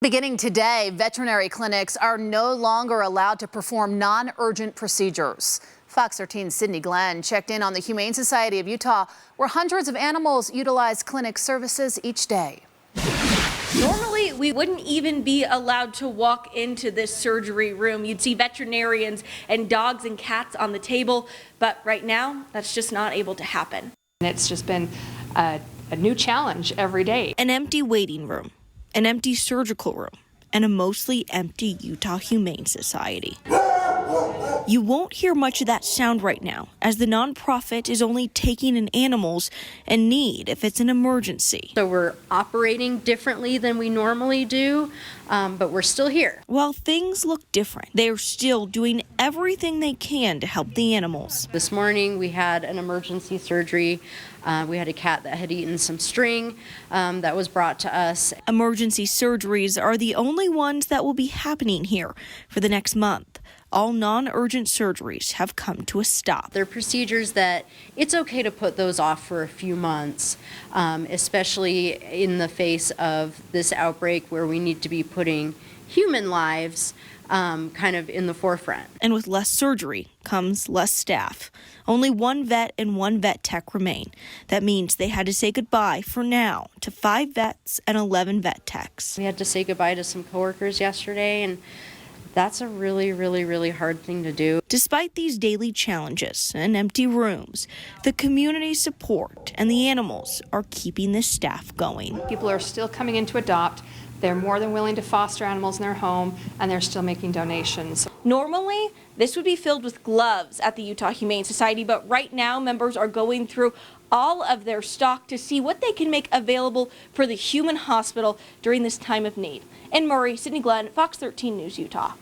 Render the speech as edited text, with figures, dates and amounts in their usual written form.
Beginning today, veterinary clinics are no longer allowed to perform non-urgent procedures. Fox 13's Sydney Glenn checked in on the Humane Society of Utah, where hundreds of animals utilize clinic services each day. Normally, we wouldn't even be allowed to walk into this surgery room. You'd see veterinarians and dogs and cats on the table, but right now, that's just not able to happen. It's just been a new challenge every day. An empty waiting room, an empty surgical room, and a mostly empty Utah Humane Society. You won't hear much of that sound right now, as the nonprofit is only taking in animals in need if it's an emergency. So we're operating differently than we normally do, but we're still here. While things look different, they're still doing everything they can to help the animals. This morning we had an emergency surgery. We had a cat that had eaten some string that was brought to us. Emergency surgeries are the only ones that will be happening here for the next month. All non-urgent surgeries have come to a stop. They're procedures that it's okay to put those off for a few months, especially in the face of this outbreak where we need to be putting human lives kind of in the forefront. And with less surgery comes less staff. Only one vet and one vet tech remain. That means they had to say goodbye for now to 5 vets and 11 vet techs. We had to say goodbye to some coworkers yesterday, and that's a really hard thing to do. Despite these daily challenges and empty rooms, the community support and the animals are keeping this staff going. People are still coming in to adopt. They're more than willing to foster animals in their home, and they're still making donations. Normally, this would be filled with gloves at the Utah Humane Society, but right now members are going through all of their stock to see what they can make available for the human hospital during this time of need. In Murray, Sydney Glenn, Fox 13 News, Utah.